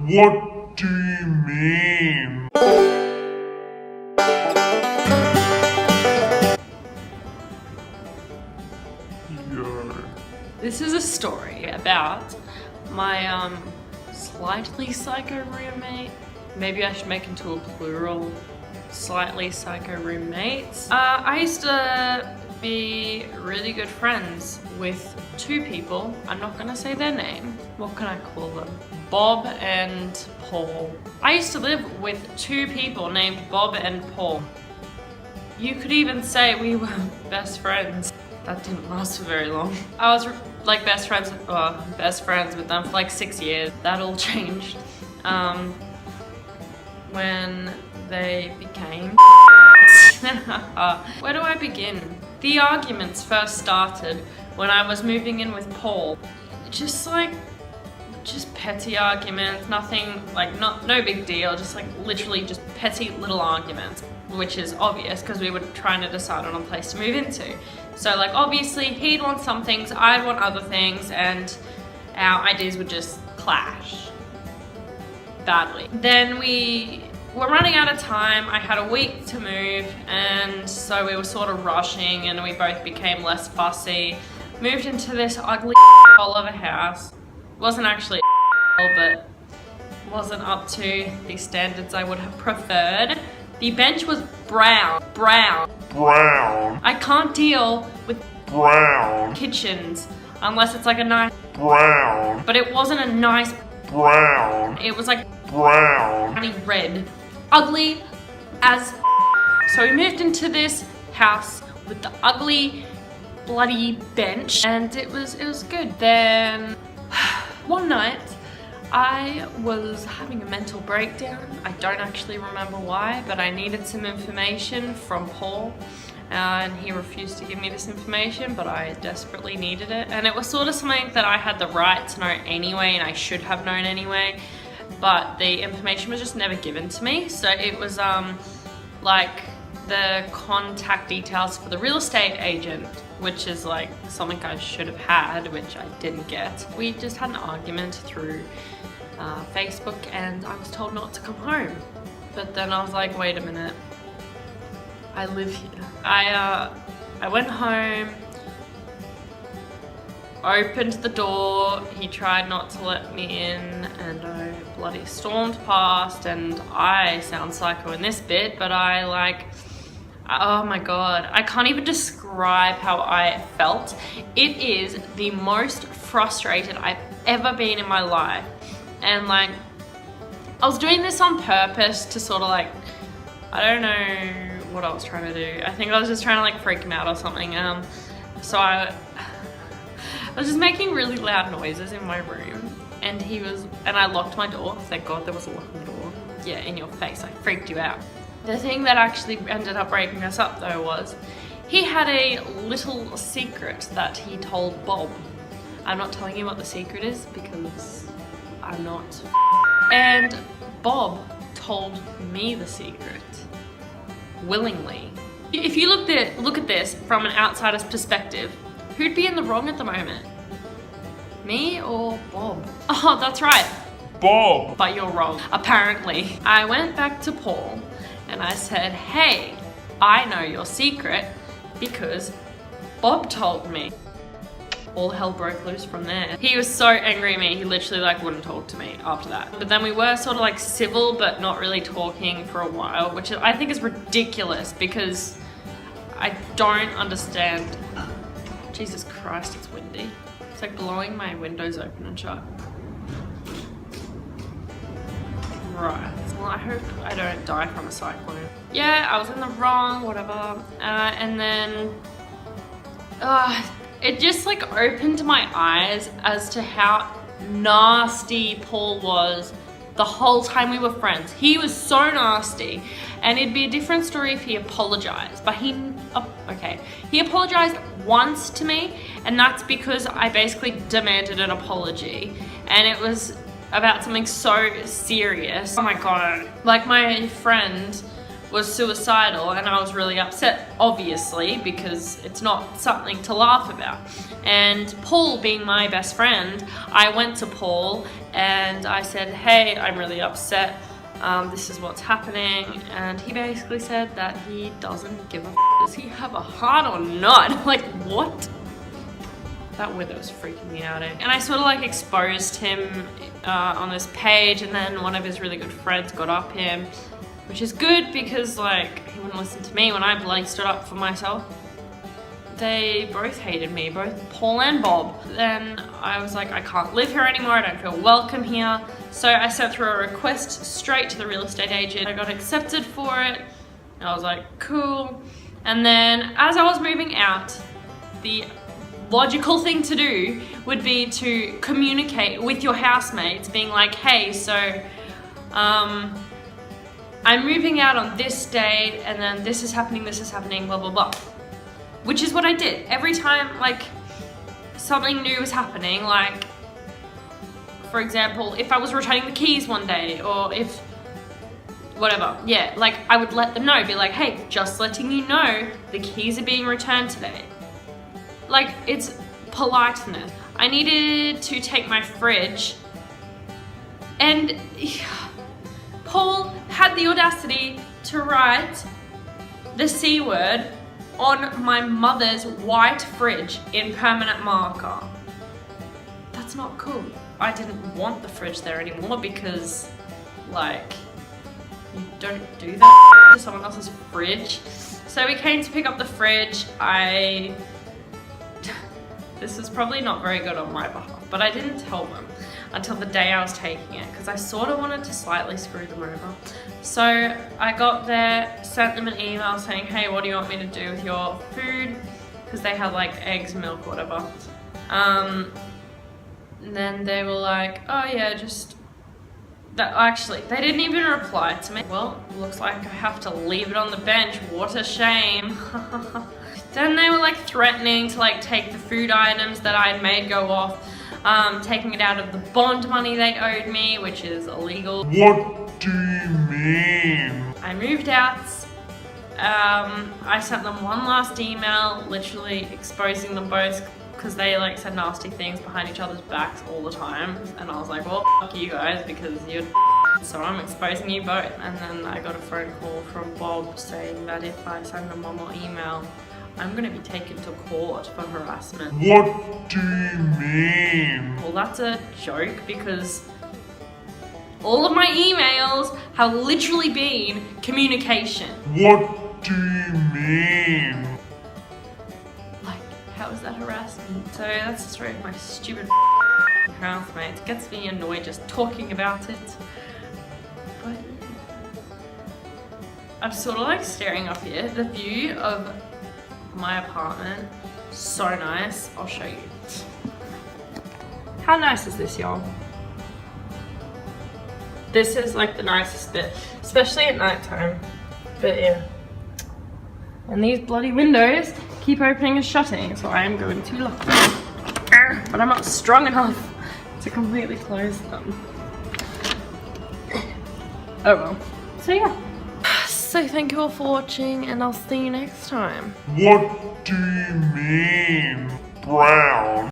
What do you mean? Yo. This is a story about my slightly psycho roommate. Maybe I should make into a plural. Slightly psycho roommates. I used to be really good friends with two people. I'm not gonna say their name. What can I call them? Bob and Paul. I used to live with two people named Bob and Paul. You could even say we were best friends. That didn't last for very long. I was like best friends with them for like 6 years. That all changed when they became Where do I begin? The arguments first started when I was moving in with Paul. Just petty arguments, nothing like no big deal, just like literally just petty little arguments, which is obvious because we were trying to decide on a place to move into. So like obviously he'd want some things, I'd want other things, and our ideas would just clash badly. Then we were running out of time. I had a week to move, and so we were sort of rushing, and we both became less fussy. Moved into this ugly hole of a house. Wasn't actually but wasn't up to the standards I would have preferred. The bench was brown. I can't deal with Brown. kitchens unless it's like a nice Brown. but it wasn't a nice Brown. it was like Brown. browny red. Ugly as so we moved into this house with the ugly bloody bench, and it was good. Then one night I was having a mental breakdown. I don't actually remember why, but I needed some information from Paul, and he refused to give me this information, but I desperately needed it. And it was sort of something that I had the right to know anyway, and I should have known anyway, but the information was just never given to me. So it was like the contact details for the real estate agent, which is like something I should have had, which I didn't get. We just had an argument through Facebook, and I was told not to come home. But then I was like, wait a minute, I live here. I went home, opened the door, he tried not to let me in, and I bloody stormed past. And I sound psycho in this bit, but oh my god, I can't even describe how I felt. It is the most frustrated I've ever been in my life. And like, I was doing this on purpose to sort of like, I don't know what I was trying to do. I think I was just trying to like freak him out or something. So I was just making really loud noises in my room, and I locked my door. Thank God there was a lock on the door. Yeah, in your face, I freaked you out. The thing that actually ended up breaking us up though was he had a little secret that he told Bob. I'm not telling you what the secret is because I'm not. And Bob told me the secret willingly. If you look at this from an outsider's perspective, who'd be in the wrong at the moment? Me or Bob? Oh, that's right. Bob. But you're wrong, apparently. I went back to Paul and I said, hey, I know your secret because Bob told me. All hell broke loose from there. He was so angry at me, he literally like wouldn't talk to me after that. But then we were sort of like civil but not really talking for a while, which I think is ridiculous because I don't understand. Jesus Christ, it's windy. It's like blowing my windows open and shut. Right, well I hope I don't die from a cyclone. Yeah, I was in the wrong, whatever. And then it just like opened my eyes as to how nasty Paul was the whole time we were friends. He was so nasty, and it'd be a different story if he apologized, but he apologized once to me, and that's because I basically demanded an apology, and it was about something so serious. Oh my god. Like my friend was suicidal, and I was really upset, obviously, because it's not something to laugh about. And Paul being my best friend, I went to Paul and I said, hey, I'm really upset. This is what's happening. And he basically said that he doesn't give a f. Does he have a heart or not? Like, what? That widow's freaking me out, eh? And I sort of like exposed him on this page, and then one of his really good friends got up him, which is good because like he wouldn't listen to me when I bloody stood up for myself. They both hated me, both Paul and Bob. Then I was like, I can't live here anymore, I don't feel welcome here. So I sent through a request straight to the real estate agent. I got accepted for it, and I was like, cool. And then as I was moving out, the logical thing to do would be to communicate with your housemates, being like, hey, so I'm moving out on this date, and then this is happening, blah, blah, blah. Which is what I did. Every time, like, something new was happening, like, for example, if I was returning the keys one day, or if, whatever, yeah, like, I would let them know, be like, hey, just letting you know, the keys are being returned today. Like, it's politeness. I needed to take my fridge, and Paul had the audacity to write the C word on my mother's white fridge in permanent marker. That's not cool. I didn't want the fridge there anymore because, like, you don't do that to someone else's fridge. So we came to pick up the fridge. This is probably not very good on my behalf, but I didn't tell them until the day I was taking it because I sort of wanted to slightly screw them over. So I got there, sent them an email saying, hey, what do you want me to do with your food? Because they had like eggs, milk, whatever. And then they were like, oh yeah, just that. Actually, they didn't even reply to me. Well, looks like I have to leave it on the bench. What a shame. Then they were like threatening to like take the food items that I had made go off, taking it out of the bond money they owed me, which is illegal. What do you mean? I moved out. I sent them one last email, literally exposing them both because they like said nasty things behind each other's backs all the time. And I was like, well, fuck you guys because you're so I'm exposing you both. And then I got a phone call from Bob saying that if I send them one more email, I'm gonna be taken to court for harassment. What do you mean? Well, that's a joke because all of my emails have literally been communication. What do you mean? Like, how is that harassment? So that's the story of my stupid housemates. It gets me annoyed just talking about it. But I'm sort of like staring up here. The view of my apartment, so nice. I'll show you. How nice is this, y'all? This is like the nicest bit, especially at night time. But yeah. And these bloody windows keep opening and shutting, so I am going to lock them. But I'm not strong enough to completely close them. Oh well. So yeah. So thank you all for watching, and I'll see you next time. What do you mean, brown?